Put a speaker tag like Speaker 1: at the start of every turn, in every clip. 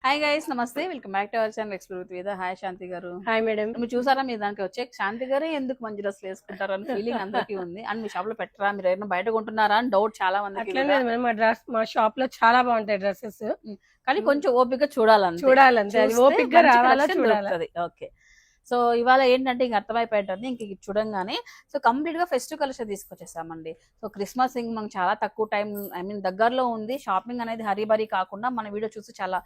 Speaker 1: Hi guys, నమస్తే. Welcome back to our channel explore with వేద. Hi శాంతి గారు.
Speaker 2: Hi madam.
Speaker 1: మీరు చూసారా, మీరు దానికి వచ్చే శాంతి గారే ఎందుకు మంచి డ్రెస్సులు వేసుకుంటారు అని ఫీలింగ్ అందరికీ ఉంది. అండ్ మీ షాప్ లో పెట్టరా, మీరు ఏమైనా బయట కొంటున్నారా అని డౌట్ చాలా మందికి.
Speaker 2: అట్లనే మా షాప్ లో చాలా బాగుంటాయి డ్రెస్సెస్,
Speaker 1: కానీ కొంచెం ఓపిక చూడాలంటే
Speaker 2: అది ఓపిక రావాలా చూడాలి.
Speaker 1: ఓకే, సో ఇవాళ ఏంటంటే ఇంక అర్థమైపోయింటుంది. ఇంక ఇది చూడంగానే సో కంప్లీట్ గా ఫెస్టివ్ కలెక్షన్ తీసుకొచ్చేసామండి. సో క్రిస్మస్ ఇంక మనకు చాలా తక్కువ టైం, దగ్గరలో ఉంది. షాపింగ్ అనేది హరీబరీ కాకుండా మన వీడియో చూసి చాలా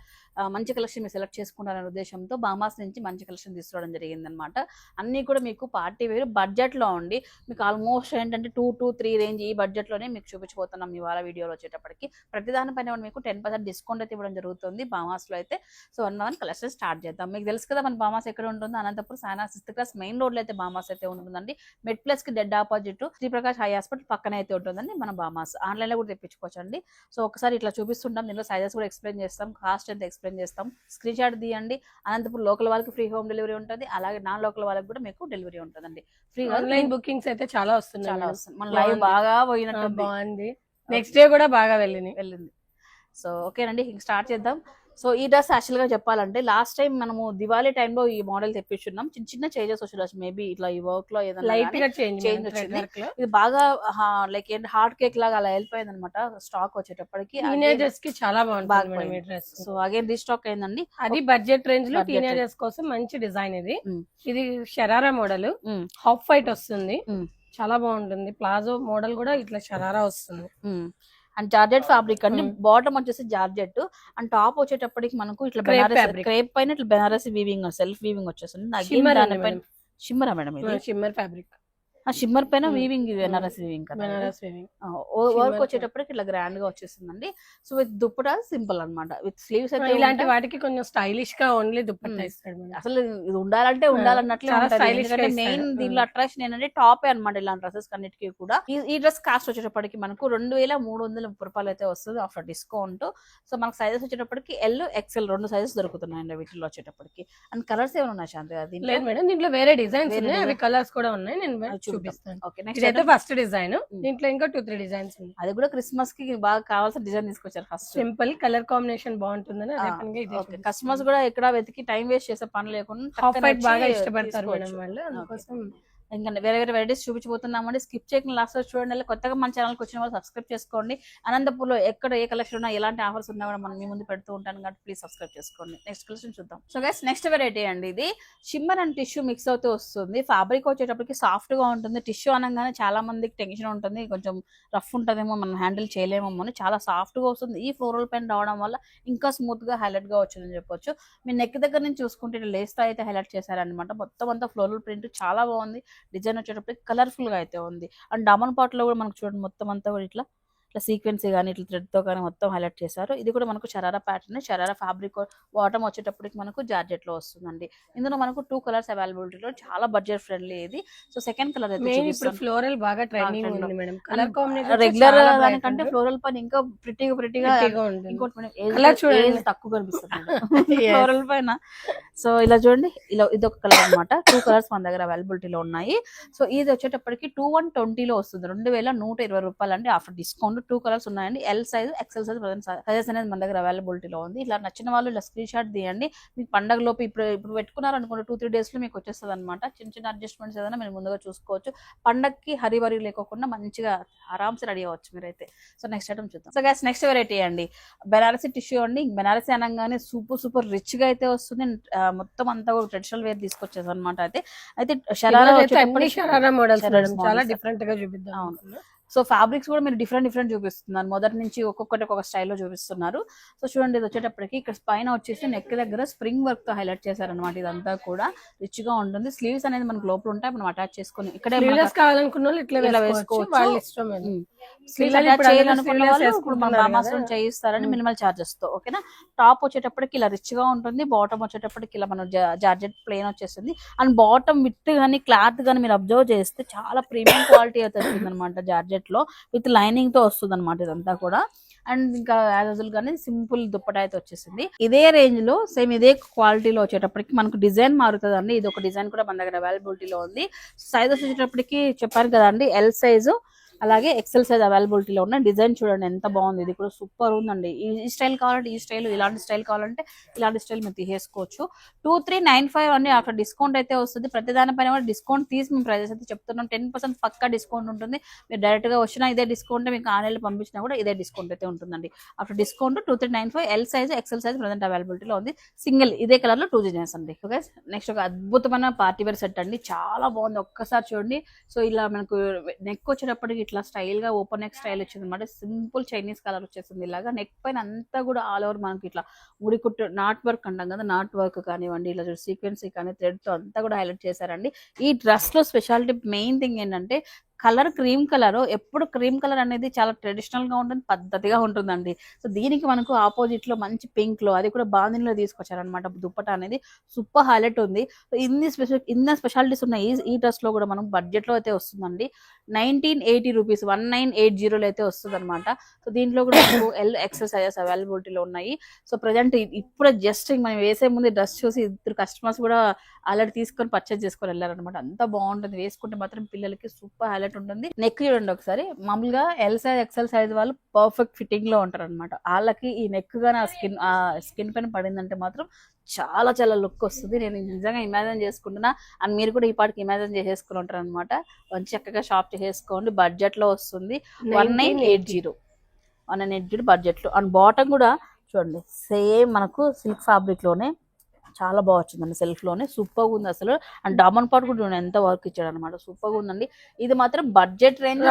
Speaker 1: మంచి కలెక్షన్ మీరు సెలెక్ట్ చేసుకుంటారనే ఉద్దేశంతో బామాస్ నుంచి మంచి కలెక్షన్ తీసుకోవడం జరిగింది అనమాట. అన్నీ కూడా మీకు పార్టీ వేరు బడ్జెట్ లో ఉండి మీకు ఆల్మోస్ట్ ఏంటంటే 2 to 3 రేంజ్ ఈ బడ్జెట్ లోనే మీకు చూపించబోతున్నాం ఇవాళ వీడియోలో వచ్చేటప్పటికి. ప్రతిదానిపైన మీకు 10% డిస్కౌంట్ అయితే ఇవ్వడం జరుగుతుంది బామాస్ లో అయితే. సో 1 కలెక్షన్ స్టార్ట్ చేద్దాం. మీకు తెలుసు కదా మన బామాస్ ఎక్కడ ఉంటుందో, అనంతపురం సానా 6th క్లాస్ మెయిన్ రోడ్ లో అయితే బామాస్ అయితే ఉంటుందండి. మెడ్ ప్లస్ కి dead opposite Sri Prakash high hospital పక్కన అయితే ఉంటుందండి మన బామాస్. ఆన్లైన్ లో కూడా తెప్పించుకోవచ్చు అండి. సో ఒకసారి ఇట్లా చూపిస్తుంటాం, దీనిలో సైజెస్ కూడా ఎక్స్ప్లెయిన్ చేస్తాం, కాస్ట్ ఎంత ఎక్స్ప్లెయిన్ చేస్తాం. స్క్రీన్ షాట్ తీయండి. అనంతపురం లోకల్ వాళ్ళకి ఫ్రీ హోమ్ డెలివరీ ఉంటుంది, అలాగే నాన్ లోకల్ వాళ్ళకి కూడా మీకు డెలివరీ ఉంటుందండి. ఫ్రీ
Speaker 2: ఆన్లైన్ బుకింగ్స్ అయితే చాలా వస్తుంది.
Speaker 1: మన లైవ్ బాగా పోయినట్టు
Speaker 2: బాగుంది. నెక్స్ట్ డే కూడా బాగా వెళ్ళింది.
Speaker 1: సో ఓకేనండి, ఇంక స్టార్ట్ చేద్దాం. సో ఈ డ్రెస్ యాక్చువల్ గా చెప్పాలంటే లాస్ట్ టైం మనము దివాళీ టైంలో ఈ మోడల్ తెప్పించున్నాం. చిన్న చిన్న చేంజెస్ వచ్చి మేబీ ఇట్లా ఈ వర్క్ లో ఏదైనా చేంజ్ వచ్చింది. ఇది బాగా లైక్ ఏంటి హార్ట్ కేక్ లాగా అలా వెళ్ళిపోయింది అనమాట. స్టాక్ వచ్చేటప్పటికి
Speaker 2: టీనేజర్స్ కి చాలా బాగుంటుంది డ్రెస్.
Speaker 1: సో అగైన్ రీస్టాక్ అయిందండి.
Speaker 2: అది బడ్జెట్ రేంజ్ లో టీనేజర్స్ కోసం మంచి డిజైన్. ఇది షరారా మోడల్, హాఫ్ వైట్ వస్తుంది, చాలా బాగుంటుంది. ప్లాజో మోడల్ కూడా ఇట్లా షరారా వస్తుంది.
Speaker 1: అండ్ జార్జెట్ ఫ్యాబ్రిక్ అండి. బాటమ్ వచ్చేసి జార్జెట్ అండ్ టాప్ వచ్చేటప్పటికి మనకు ఇట్లా బెనారస్ క్రేప్ పైన ఇట్లా బెనారస్ వీవింగ్ సెల్ఫ్ వీవింగ్ వచ్చేస్తుంది. షిమ్మరా మేడం? ఇది
Speaker 2: షిమ్మర్ ఫ్యాబ్రిక్.
Speaker 1: షిమ్మర్ పైన వీవింగ్ బెనారస్ వీవింగ్ వర్క్ వచ్చేటప్పటికి ఇట్లా గ్రాండ్ గా వచ్చేస్తుందండి. సో విత్ దుప్పటా సింపుల్ అనమాట, విత్ స్లీవ్స్ అయితే
Speaker 2: ఇలాంటి వాటికి కొంచెం స్టైలిష్ గా ఓన్లీ దుప్పటా ఇస్తాడు.
Speaker 1: అసలు ఇది ఉండాలంటే ఉండాలన్నట్లు మెయిన్ దీనిలో అట్రాక్షన్ ఏంటంటే టాపే అనమాట. ఇలాంటి డ్రెస్సెస్ అన్నిటికీ కూడా ఈ డ్రెస్ కాస్ట్ వచ్చేటప్పటికి మనకు 2330 రూపాయలు అయితే వస్తుంది ఆఫ్టర్ డిస్కౌంట్. సో మనకు సైజెస్ వచ్చేటప్పటికి ఎల్ ఎక్సెల్ 2 సైజెస్ దొరుకుతున్నాయండి వీటిలో వచ్చేటప్పటికి. అండ్ కలర్స్ ఏమైనా ఉన్నాయి శాంతి?
Speaker 2: లేదు మేడం, దీంట్లో వేరే డిజైన్స్ ఉన్నాయి, అవి కలర్స్ కూడా ఉన్నాయి. నేను ఫస్ట్ డిజైన్, దీంట్లో ఇంకా 2-3 డిజైన్స్ ఉన్నాయి.
Speaker 1: అది కూడా క్రిస్మస్ కి బాగా కావాల్సిన డిజైన్ తీసుకొచ్చారు. ఫస్ట్
Speaker 2: సింపుల్ కలర్ కాంబినేషన్ బాగుంటుందని
Speaker 1: కస్టమర్స్ కూడా ఎక్కడ వెతికి టైం వేస్ట్ చేసే పని లేకుండా
Speaker 2: బాగా ఇష్టపడతారు మేడం వాళ్ళు. అందుకోసం
Speaker 1: ఇంకా వేరే వేరే వెరైటీస్ చూపించబోతున్నామండి. స్కిప్ చేయకుండా లాస్ట్ చూడండి. కొత్తగా మన ఛానల్కి వచ్చిన వాళ్ళు సబ్స్క్రైబ్ చేసుకోండి. అనంతపూర్లో ఎక్కడ ఏ కలెక్షన్ ఉన్నా, ఎలాంటి ఆఫర్స్ ఉన్నా కూడా మనం మీ ముందు పెడుతూ ఉంటాను కాబట్టి ప్లీజ్ సబ్స్క్రైబ్ చేసుకోండి. నెక్స్ట్ కలెక్షన్ చూద్దాం. సో గైస్, నెక్స్ట్ వెరైటీ అండి. ఇది షిమ్మర్ అండ్ టిష్యూ మిక్స్ అవుతూ వస్తుంది. ఫ్యాబ్రిక్ వచ్చేటప్పటికి సాఫ్ట్ గా ఉంటుంది. టిష్యూ అనగానే చాలా మందికి టెన్షన్ ఉంటుంది, కొంచెం రఫ్ ఉంటుందేమో, మనం హ్యాండిల్ చేయలేమో అని. చాలా సాఫ్ట్ గా వస్తుంది. ఈ ఫ్లోరల్ పెన్ రావడం వల్ల ఇంకా స్మూత్ గా హైలైట్ గా వచ్చిందని చెప్పొచ్చు. మీ నెక్ దగ్గర నుంచి చూసుకుంటే లేస్ తో అయితే హైలైట్ చేశారనమాట. మొత్తం అంతా ఫ్లోరల్ ప్రింట్ చాలా బాగుంది. డిజైన్ వచ్చేటప్పటికి కలర్ఫుల్ గా అయితే ఉంది. అండ్ డమన్ పాట్ లో కూడా మనకు చూడండి మొత్తం అంతా కూడా ఇట్లా సీక్వెన్స్ కానీ ఇట్లా థ్రెడ్ తో కానీ మొత్తం హైలైట్ చేశారు. ఇది కూడా మనకు sharara pattern, sharara fabric. Bottom వచ్చేటప్పటికి మనకు జార్జెట్ లో వస్తుందండి. ఇందులో మనకు 2 కలర్స్ అవైలబిలిటీలో, చాలా బడ్జెట్ ఫ్రెండ్లీ ఇది. సో సెకండ్ కలర్ అయితే
Speaker 2: ఫ్లోరల్ బాగా ట్రెండింగ్ ఉంది మేడం. కలర్ కాంబినేషన్
Speaker 1: రెగ్యులర్ దానికంటే ఫ్లోరల్ పైన ఇంకా ప్రిటీగా ఇంకోటి మేడం తక్కువ కనిపిస్తుంది ఫ్లోరల్ పైన. సో ఇలా చూడండి, ఇలా ఇది ఒక కలర్ అనమాట. 2 కలర్స్ మన దగ్గర అవైలబిలిటీలో ఉన్నాయి. సో ఇది వచ్చేటప్పటికి 2120 లో వస్తుంది, 2120 రూపాయలు అండి ఆఫ్టర్ డిస్కౌంట్. 2 కలర్స్ ఉన్నాయండి, L size XL size sizes అనేది మన దగ్గర అవైలబిలిటీలో ఉంది. ఇలా నచ్చిన వాళ్ళు ఇలా స్క్రీన్ షాట్ తీయండి. మీకు పండగ లోపు ఇప్పుడు పెట్టుకున్నారు అనుకోండి, 2-3 డేస్ లో మీకు వచ్చేస్తుంది అనమాట. చిన్న చిన్న అడ్జస్ట్మెంట్స్ ఏదైనా మీరు ముందుగా చూసుకోవచ్చు. పండగకి హరివరి లేకోకుండా మంచిగా ఆరామ్స్ రెడీ అవ్వచ్చు మీరైతే. సో నెక్స్ట్ ఐటమ్ చూద్దాం. సో గైస్, నెక్స్ట్ వెరైటీ అండి బెనారసీ టిష్యూ అండి. బెనారసీ అనగానే సూపర్ రిచ్ గా అయితే వస్తుంది. మొత్తం అంతా కూడా ట్రెడిషనల్ వేర్ తీసుకొచ్చేది అనమాట. అయితే
Speaker 2: షరారా మోడల్స్ చాలా డిఫరెంట్ గా చూపిద్దాం.
Speaker 1: సో ఫ్యాబ్రిక్స్ కూడా మీరు డిఫరెంట్ చూపిస్తున్నారు. మొదటి నుంచి ఒక్కొక్కటి ఒక్కొక్క స్టైల్లో చూపిస్తున్నారు. సో చూడండి, ఇది వచ్చేటప్పటికి ఇక్కడ పైన వచ్చేసి నెక్ దగ్గర స్ప్రింగ్ వర్క్ తో హైలైట్ చేశారనమాట. ఇదంతా కూడా రిచ్ గా ఉంటుంది. స్లీవ్స్ అనేది మనకు లోపల ఉంటాయి, మనం అటాచ్ చేసుకుని ఇక్కడే
Speaker 2: కావాలనుకున్న వాళ్ళు వేసుకోవచ్చు.
Speaker 1: చేయిస్తారని మినిమల్ చార్జెస్ తో. ఓకేనా. టాప్ వచ్చేటప్పటికి ఇలా రిచ్ గా ఉంటుంది. బాటమ్ వచ్చేటప్పటికి ఇలా మనం జార్జెట్ ప్లెయిన్ వచ్చేస్తుంది. అండ్ బాటమ్ విత్ గానీ క్లాత్ గానీ మీరు అబ్జర్వ్ చేస్తే చాలా ప్రీమియం క్వాలిటీ అయితే వస్తుంది అనమాట. జార్జెట్ లో విత్ లైనింగ్ తో వస్తుంది అనమాట ఇదంతా కూడా. అండ్ ఇంకా యాజువల్ గానే సింపుల్ దుప్పటా అయితే వచ్చేసింది. ఇదే రేంజ్ లో సేమ్ ఇదే క్వాలిటీలో వచ్చేటప్పటికి మనకు డిజైన్ మారుతుంది అండి. ఇది ఒక డిజైన్ కూడా మన దగ్గర అవైలబిలిటీలో ఉంది. సైజ్ వచ్చేటప్పటికి చెప్పారు కదండి, ఎల్ సైజు అలాగే ఎక్సెల్ సైజ్ అవైలబిలిటీలో ఉన్న డిజైన్ చూడండి ఎంత బాగుంది, ఇది కూడా సూపర్ ఉందండి. ఈ స్టైల్ కావాలంటే ఈ స్టైల్, ఇలాంటి స్టైల్ కావాలంటే ఇలాంటి స్టైల్ మీరు తీసేసుకోవచ్చు. 2395 అండి అక్కడ డిస్కౌంట్ అయితే వస్తుంది. ప్రతి దానిపైన కూడా డిస్కౌంట్ తీసి మేము ప్రైజెస్ అయితే చెప్తున్నాం. 10% పక్కా డిస్కౌంట్ ఉంటుంది. మీరు డైరెక్ట్ గా వచ్చినా ఇదే డిస్కౌంట్, మీకు ఆన్లైన్ పంపించినా కూడా ఇదే డిస్కౌంట్ అయితే ఉంటుందండి. అప్పుడు discount 2395 L size XL size present అవైలబిలిటీలో ఉంది. సింగిల్ ఇదే కలర్ లో 2 డిజైన్స్ అండి. ఓకే నెక్స్ట్ ఒక అద్భుతమైన పార్టీ వేర్ సెట్ అండి, చాలా బాగుంది, ఒక్కసారి చూడండి. సో ఇలా మనకు నెక్ వచ్చేటప్పటికి ఇట్లా స్టైల్ గా ఓపెన్ నెక్ స్టైల్ వచ్చింది అనమాట. సింపుల్ చైనీస్ కలర్ వచ్చేసింది. ఇలాగా నెక్ పైన అంతా కూడా ఆల్ ఓవర్ మనకి ఇట్లా ముడికుట్టు నాట్ వర్క్ అంటాం కదా, నాట్ వర్క్ కానివ్వండి, ఇలా సీక్వెన్సీ కానీ థ్రెడ్ తో అంతా కూడా హైలైట్ చేశారండి. ఈ డ్రెస్ లో స్పెషాలిటీ మెయిన్ థింగ్ ఏంటంటే కలర్ క్రీమ్ కలర్. ఎప్పుడు క్రీమ్ కలర్ అనేది చాలా ట్రెడిషనల్ గా ఉంటుంది, పద్ధతిగా ఉంటుందండి. సో దీనికి మనకు ఆపోజిట్ లో మంచి పింక్ లో, అది కూడా బాందినిలో తీసుకొచ్చారనమాట. దుప్పట అనేది సూపర్ హైలైట్ ఉంది. ఇన్ని స్పెషాలిటీస్ ఉన్నాయి ఈ డ్రెస్ లో కూడా. మనం బడ్జెట్ లో అయితే వస్తుందండి. 1980 రూపీస్, 1980 అయితే వస్తుంది అనమాట. సో దీంట్లో కూడా మనకు ఎల్ ఎక్సెల్ సైజెస్ అవైలబిలిటీలో ఉన్నాయి. సో ప్రజెంట్ ఇప్పుడు జస్ట్ మనం వేసే ముందు డ్రెస్ చూసి ఇద్దరు కస్టమర్స్ కూడా ఆల్రెడీ తీసుకొని పర్చేజ్ చేసుకొని వెళ్ళారనమాట. అంత బాగుంటుంది, వేసుకుంటే మాత్రం పిల్లలకి సూపర్ హైలైట్ ఉంటుంది. నెక్ చూడండి ఒకసారి, మామూలుగా ఎల్ సైజ్ ఎక్సెల్ సైజ్ వాళ్ళు పర్ఫెక్ట్ ఫిట్టింగ్ లో ఉంటారు అనమాట. వాళ్ళకి ఈ నెక్ గానీ ఆ స్కిన్ పైన పడిందంటే మాత్రం చాలా చాలా లుక్ వస్తుంది. నేను నిజంగా ఇమాజిన్ చేసుకుంటున్నా, అండ్ మీరు కూడా ఈ పాటికి ఇమాజిన్ చేసేసుకుని ఉంటారు అనమాట. మంచి చక్కగా షాప్ చేసేసుకోండి, బడ్జెట్ లో వస్తుంది. 1980 బడ్జెట్ లో. అండ్ బాటమ్ కూడా చూడండి సేమ్ మనకు సిల్క్ ఫ్యాబ్రిక్ లోనే చాలా బాగా వచ్చిందండి, సెల్ఫ్ లోనే సూపర్ ఉంది అసలు. అండ్ డామన్ పాట్ కూడా ఎంత వర్క్ ఇచ్చాడు అనమాట, సూపర్ ఉందండి. ఇది మాత్రం బడ్జెట్ రేంజ్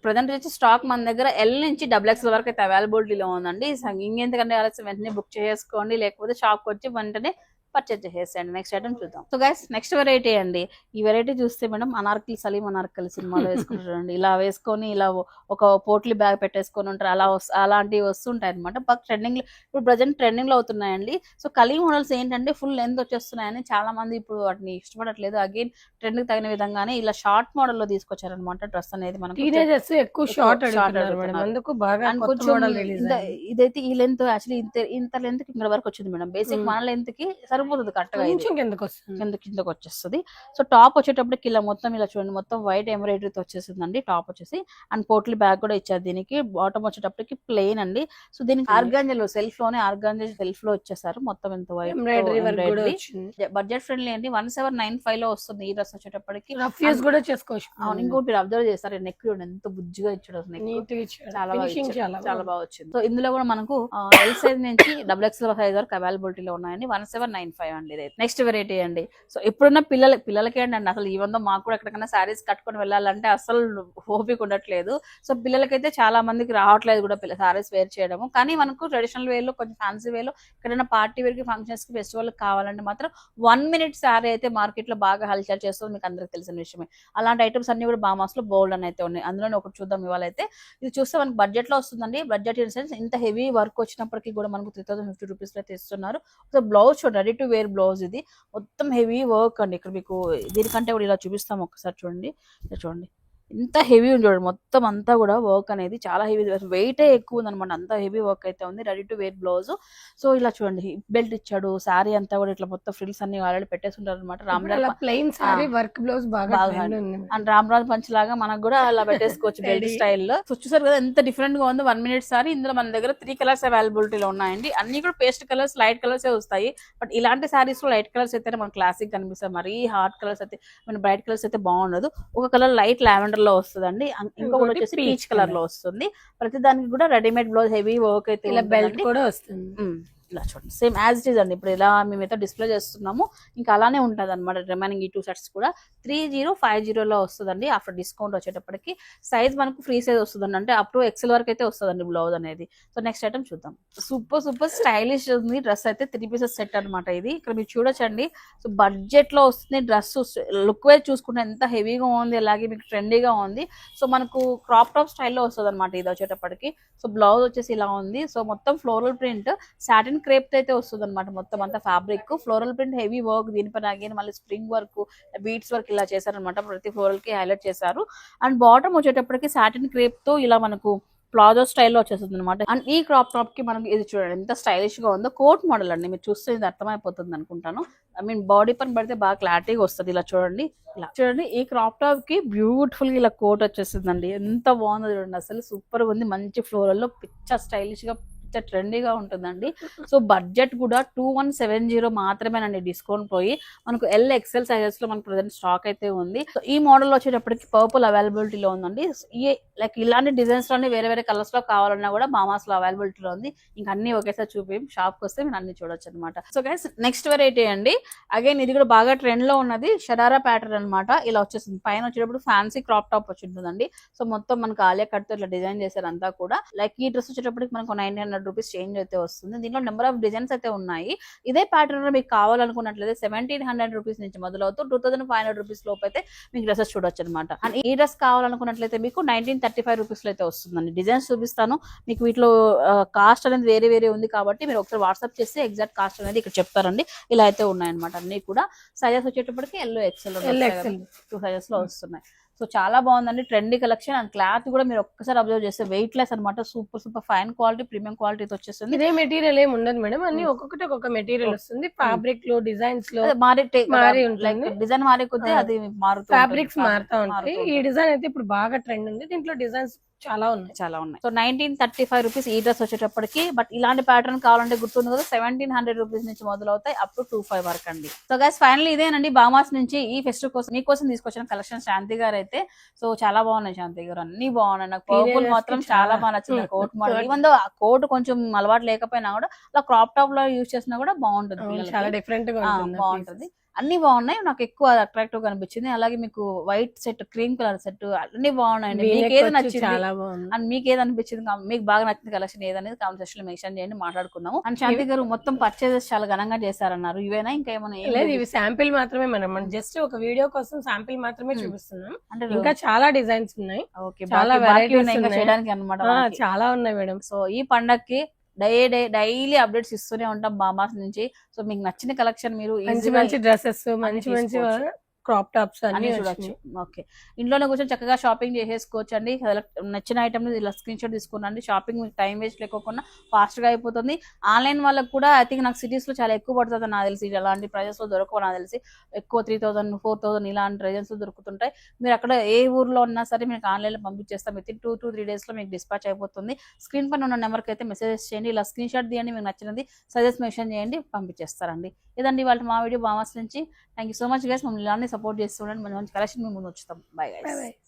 Speaker 1: ప్రజెంట్ వచ్చి స్టాక్ మన దగ్గర ఎల్ నుంచి XXL వరకు అయితే అవైలబిలిటీలో ఉందండి. ఇంకెందుకంటే ఆలస్యం వెంటనే బుక్ చేసుకోండి, లేకపోతే షాప్ వచ్చి వెంటనే పర్చేజ్ చేసేయండి. నెక్స్ట్ ఐటమ్ చూద్దాం. సో గైస్ నెక్స్ట్ వెరైటీ అండి. ఈ వెరైటీ చూస్తే మేడం అనార్కలి, సలీం అనార్కలి సినిమాలో వేసుకుంటారండి. ఇలా వేసుకొని ఇలా ఒక పోట్లీ బ్యాగ్ పెట్టేసుకొని ఉంటారు, అలాంటివి వస్తుంటాయి అనమాట. ట్రెండింగ్ ఇప్పుడు ప్రజెంట్ ట్రెండింగ్ లో అవుతున్నాయండి. సో కలీ మోడల్స్ ఏంటంటే ఫుల్ లెంత్ వచ్చేస్తున్నాయని చాలా మంది ఇప్పుడు వాటిని ఇష్టపడట్లేదు. అగైన్ ట్రెండ్ కి తగిన విధంగానే ఇలా షార్ట్ మోడల్ లో తీసుకొచ్చారనమాట. డ్రెస్ అనేది మనకు
Speaker 2: ఎక్కువ షార్ట్
Speaker 1: ఇదైతే ఈ లెంత్ యాక్చువల్లీ ఇంత లెంత్ ఇక్కడ వరకు వచ్చింది మేడం. బేసిక్ మన లెంత్ కి సరిపోతుంది కరెక్ట్గా, కిందకి వచ్చేస్తుంది. సో టాప్ వచ్చేటప్పటికి ఇలా మొత్తం ఇలా చూడండి, మొత్తం వైట్ ఎంబ్రాయిడరీతో వచ్చేసిందండి టాప్ వచ్చేసి. అండ్ పోట్లీ బ్యాగ్ కూడా ఇచ్చారు దీనికి. బాటమ్ వచ్చేటప్పటికి ప్లెయిన్ అండి. సో దీనికి ఆర్గాంజల్ సెల్ఫ్ లోనే ఆర్గాంజల్ సెల్ఫ్ లో వచ్చేసారు మొత్తం ఎంత వైట్ ఎంబ్రాయిడరీ. బడ్జెట్ ఫ్రెండ్లీ అండి. 1795 లో వస్తుంది ఈ డ్రెస్ వచ్చేటప్పటికి.
Speaker 2: కూడా చేసుకోవచ్చు.
Speaker 1: ఇంకోటి మీరు అబ్జర్వ్ చేస్తారు, నెక్ ఎంత బుజ్జిగా ఇచ్చాడు, నెక్ చాలా బాగా వచ్చింది. సో ఇందులో కూడా మనకు ఎల్ సైజ్ నుంచి XXL సైజ్ వరకు అవైలబిలిటీలో ఉన్నాయండి. 1795 అండి. నెక్స్ట్ వెరైటీ అండి. సో ఎప్పుడున్న పిల్లలకి అండి అసలు ఈవెన్ మాకు కూడా ఎక్కడికైనా శారీస్ కట్టుకొని వెళ్ళాలంటే అసలు ఓపిక ఉండట్లేదు. సో పిల్లలకైతే చాలా మందికి రావట్లేదు కూడా శారీస్ వేర్ చేయడము. కానీ మనకు ట్రెడిషనల్ వేర్ లో, కొంచెం ఫ్యాన్సీ వేర్ లో, ఎక్కడైనా పార్టీ వేర్ కి, ఫంక్షన్స్ కి, ఫెస్టివల్ కావాలంటే మాత్రం 1 minute శారీ అయితే మార్కెట్ లో బాగా హల్చల్ చేస్తుంది, మీకు అందరికి తెలిసిన విషయమే. అలాంటి ఐటమ్స్ అన్ని కూడా బామాస్ లో బోల్డ్ అని అయితే ఉన్నాయి. అందులోనే ఒకటి చూద్దాం ఇవాళ అయితే. ఇది చూస్తే మనకి బడ్జెట్ లో వస్తుందండి. బడ్జెట్ ఇన్ సెన్స్ ఇంత హెవీ వర్క్ వచ్చినప్పటికీ కూడా మనకు 3050 రూపీస్ లో అయితే ఇస్తున్నారు. సో బ్లౌజ్ చూడండి, రెడీ టు వేర్ బ్లౌజ్. ఇది మొత్తం హెవీ వర్క్ అండి. ఇక్కడ మీకు దీనికంటే కూడా ఇలా చూపిస్తాం ఒకసారి చూడండి. చూడండి ఇంత హెవీ ఉంది చూడండి, మొత్తం అంతా కూడా వర్క్ అనేది చాలా హెవీ, వెయిట్ ఎక్కువ ఉంది అనమాట. అంత హెవీ వర్క్ అయితే ఉంది. Ready to wear blouse. So ఇలా చూడండి హిప్ బెల్ట్ ఇచ్చాడు. శారీ అంతా కూడా ఇట్లా మొత్తం ఫ్రిల్స్ అన్ని ఆల్రెడీ పెట్టేస్తుంటారు అనమాట. అండ్ రామరాజ్ పంచ్ లాగా మనకు కూడా అలా పెట్టేసుకోవచ్చు బెల్ట్ స్టైల్లో. సో చూసారు కదా ఎంత డిఫరెంట్ గా ఉంది. 1 minute సారీ. ఇందులో మన దగ్గర 3 కలర్స్ అవైలబిలిటీలో ఉన్నాయండి. అన్ని కూడా పేస్ట్ కలర్స్, లైట్ కలర్స్ వస్తాయి. బట్ ఇలాంటి శారీస్ లో లైట్ కలర్స్ అయితే మనకు క్లాసిక్ కనిపిస్తాయి. మరీ హార్ట్ కలర్స్ అయితే, మన బ్రైట్ కలర్స్ అయితే బాగుండదు. ఒక కలర్ లైట్ లావెండర్ లో వస్తుందండి, ఇంకొకటి వచ్చేసి పీచ్ కలర్ లో వస్తుంది. ప్రతి దానికి కూడా రెడీమేడ్ బ్లౌజ్ హెవీ వర్క్ అయితే ఇలా బెల్ట్ కూడా వస్తుంది. ఇలా చూడండి సేమ్ యాజ్ ఇట్ ఈస్ అండి. ఇప్పుడు ఇలా మేమైతే డిస్ప్లే చేస్తున్నాము, ఇంకా అలానే ఉంటుంది అనమాట. రిమైనింగ్ ఈ 2 sets కూడా 3050 లో వస్తుందండి. ఆఫ్టర్ డిస్కౌంట్ వచ్చేటప్పటికి సైజ్ మనకు ఫ్రీ సైజ్ వస్తుందండి, అంటే అప్ టు XL వరకు అయితే వస్తుందండి బ్లౌజ్ అనేది. సో నెక్స్ట్ ఐటమ్ చూద్దాం. సూపర్ స్టైలిష్ ఉంది డ్రెస్ అయితే. 3 pieces సెట్ అనమాట ఇది. ఇక్కడ మీరు చూడొచ్చండి. సో బడ్జెట్ లో వస్తుంది డ్రెస్. లుక్ వైజ్ చూసుకుంటే ఎంత హెవీగా ఉంది, అలాగే మీకు ట్రెండీగా ఉంది. సో మనకు క్రాప్ టాప్ స్టైల్లో వస్తుంది అనమాట ఇది వచ్చేటప్పటికి. సో బ్లౌజ్ వచ్చేసి ఇలా ఉంది. సో మొత్తం ఫ్లోరల్ ప్రింట్, సాటిన్ క్రేప్ అయితే వస్తుంది అనమాట. మొత్తం అంతా fabric floral print, heavy work. దీనిపైన అగైన్ మళ్ళీ స్ప్రింగ్ వర్క్, బీట్స్ వర్క్ ఇలా చేశారనమాట. ప్రతి ఫ్లోరల్ కి హైలైట్ చేశారు. అండ్ బాటమ్ వచ్చేటప్పటికి సాటిన్ క్రేప్ తో ఇలా మనకు ప్లాజో స్టైల్లో వచ్చేస్తుంది అనమాట. అండ్ ఈ క్రాప్ టాప్ కి మనకి ఇది చూడండి ఎంత స్టైలిష్ గా ఉందో, కోట్ మోడల్ అండి. మీరు చూస్తే ఇది అర్థమైపోతుంది అనుకుంటాను. ఐ మీన్ బాడీ పని పడితే బాగా క్లారిటీగా వస్తుంది. ఇలా చూడండి, ఇలా చూడండి. ఈ క్రాప్ టాప్ కి బ్యూటిఫుల్ గా ఇలా కోట్ వచ్చేస్తుందండి. ఎంత బాగుందో చూడండి, అసలు సూపర్ గా ఉంది. మంచి ఫ్లోరల్ లో పిచ్చ స్టైలిష్ గా ట్రెండీగా ఉంటుందండి. సో బడ్జెట్ కూడా 2170 మాత్రమేనండి, డిస్కౌంట్ పోయి. మనకు XL సైజెస్ లో మనకు ప్రజెంట్ స్టాక్ అయితే ఉంది. సో ఈ మోడల్ వచ్చేటప్పటికి పర్పుల్ అవైలబిలిటీలో ఉందండి. ఈ లైక్ ఇలాంటి డిజైన్స్ లోనే వేరే వేరే కలర్స్ లో కావాలన్నా కూడా మామాస్ లో అవైలబిలిటీలో ఉంది. ఇంకా అన్ని ఒకేసారి షాప్ కి వస్తే మీరు అన్ని చూడొచ్చు అనమాట. సో గైస్ నెక్స్ట్ వెరైటీ అండి. అగైన్ ఇది కూడా బాగా ట్రెండ్ లో ఉన్నది, షరారా ప్యాటర్న్ అనమాట. ఇలా వచ్చేస్తుంది. పైన వచ్చేటప్పుడు ఫ్యాన్సీ క్రాప్ టాప్ వచ్చి ఉంటుందండి. సో మొత్తం మనకు ఆలియా కట్ తో ఇట్లా డిజైన్ చేశారు అంతా కూడా. లైక్ ఈ డ్రెస్ వచ్చేటప్పటికి మనకు 900 రూపీస్ చేంజ్ అయితే వస్తుంది. దీంట్లో నెంబర్ ఆఫ్ డిజైన్స్ అయితే ఉన్నాయి. ఇదే ప్యాటర్న్ మీకు కావాలనుకున్నట్లయితే 1700 రూపీస్ నుంచి మొదలవుతూ 2500 రూపీస్ లోపు అయితే మీకు డ్రెస్సెస్ చూడొచ్చు అనమాట. అండ్ ఈ డ్రెస్ కావాలనుకున్నట్లయితే మీకు 1935 రూపీస్ లో అయితే వస్తుందండి. డిజైన్స్ చూపిస్తాను మీకు. వీటిలో కాస్ట్ అనేది వేరే వేరే ఉంది కాబట్టి మీరు ఒకసారి వాట్సాప్ చేస్తే ఎగ్జాక్ట్ కాస్ట్ అనేది ఇక్కడ చెప్తారండి. ఇలా అయితే ఉన్నాయన్నమాట. అన్ని కూడా సైజెస్ వచ్చేటప్పటికి XL 2 సైజెస్ లో వస్తున్నాయి. సో చాలా బాగుందండి, ట్రెండీ కలెక్షన్. అండ్ క్లాత్ కూడా మీరు ఒక్కసారి అబ్జర్వ్ చేస్తే వెయిట్ లెస్ అనమాట. సూపర్ ఫైన్ క్వాలిటీ, ప్రీమియం క్వాలిటీతో వచ్చేస్తుంది.
Speaker 2: ఇదే మెటీరియల్ ఏమి ఉండదు మేడం, అన్ని ఒక్కొక్కటి ఒక్కొక్క మెటీరియల్ వస్తుంది. ఫ్యాబ్రిక్ లో, డిజైన్స్ లో
Speaker 1: మారి
Speaker 2: ఉంటుంది.
Speaker 1: డిజైన్ మారే కొద్దీ అది మారుతుంది,
Speaker 2: ఫ్యాబ్రిక్స్ మారుతా ఉంటాయి. ఈ డిజైన్ అయితే ఇప్పుడు బాగా ట్రెండ్ ఉంది. దీంట్లో డిజైన్స్ చాలా ఉన్నాయి.
Speaker 1: సో 1935 రూపీస్ ఈ డ్రెస్ వచ్చేటప్పటికి. బట్ ఇలాంటి ప్యాటర్న్ కావాలంటే గుర్తుంది కదా, 1700 రూపీస్ నుంచి మొదలవుతాయి అప్ టు 25 వరకు అండి. సో గైస్ ఫైనల్ ఇదేనండి బామాస్ నుంచి ఈ ఫెస్టివల్ కోసం మీకోసం తీసుకొచ్చిన కలెక్షన్. శాంతి గారు అయితే సో చాలా బాగున్నాయి. శాంతి గారు అన్ని బాగున్నాయి. నాకు పర్పుల్ మాత్రం చాలా బాగా నచ్చింది. కోట్ మోడల్, ఈవెన్ దో ఆ కోట్ కొంచెం అలవాటు లేకపోయినా కూడా అలా క్రాప్ టాప్ లో యూజ్ చేసినా కూడా బాగుంటుంది.
Speaker 2: చాలా డిఫరెంట్ గా
Speaker 1: బాగుంటుంది. అన్ని బాగున్నాయి. నాకు ఎక్కువ అట్రాక్టివ్ గా అనిపించింది. అలాగే మీకు white set, cream colour set అన్ని బాగున్నాయండి. మీకు ఏది నచ్చింది అండ్ మీకు ఏది అనిపించింది, మీకు బాగా నచ్చింది కలెక్షన్ ఏదనేది కామెంట్ సెక్షన్ లో మెన్షన్ చేయండి, మాట్లాడుకుందాము. అండ్ శాంతి గారు మొత్తం పర్చేజెస్ చాలా ఘనంగా చేశారన్నారు. ఇవేనా ఇంకా ఏమైనా?
Speaker 2: ఇవి శాంపిల్ మాత్రమే మనం జస్ట్ ఒక వీడియో కోసం శాంపిల్ మాత్రమే చూపిస్తున్నాం. అంటే ఇంకా చాలా డిజైన్స్ ఉన్నాయి, చాలా వెరైటీస్ చేయడానికి అన్నమాట. చాలా ఉన్నాయి మేడం.
Speaker 1: సో ఈ పండక్కి డైలీ అప్డేట్స్ ఇస్తూనే ఉంటాం బామాస్ నుంచి. సో మీకు నచ్చిన కలెక్షన్ మీరు
Speaker 2: మంచి డ్రెస్సెస్, మంచి క్రాప్ టాప్స్ అన్ని చూడొచ్చు.
Speaker 1: ఓకే, ఇంట్లోనే కూర్చొని చక్కగా షాపింగ్ చేసేసుకోవచ్చు అండి. నచ్చిన ఐటమ్ ఇలా స్క్రీన్ షాట్ తీసుకున్నాండి. షాపింగ్ మీకు టైం వేస్ట్ లేకోకుండా ఫాస్ట్ గా అయిపోతుంది. ఆన్లైన్ వాళ్ళకి కూడా ఐ థింక్ నాకు సిటీస్ లో చాలా ఎక్కువ పడుతుంది నాకు తెలిసి. అలాంటి ప్రైజెస్ లో దొరకవు నాకు తెలిసి. ఎక్కువ 3000, 4000 ఇలాంటి ప్రైజెస్ లో దొరుకుతుంటాయి. మీరు అక్కడ ఏ ఊర్లో ఉన్నా సరే మీకు ఆన్లైన్ లో పంపించేస్తాం. విత్ 2 to 3 days లో మీకు డిస్పాచ్ అయిపోతుంది. స్క్రీన్ పైన ఉన్న నెంబర్కి అయితే మెసేజెస్ చేయండి, ఇలా స్క్రీన్ షాట్ తీయండి, మీకు నచ్చినది సజెస్ట్ మెన్షన్ చేయండి, పంపించేస్తారండి. ఇదండి వాళ్ళ మా వీడియో బామాస్ నుంచి. Thank you so much guys. మమ్మల్ని ఇలానే సపోర్ట్ చేస్తూ ఉండండి. మంచి కలెక్షన్ మేము ముందు వచ్చుతాం. Bye guys.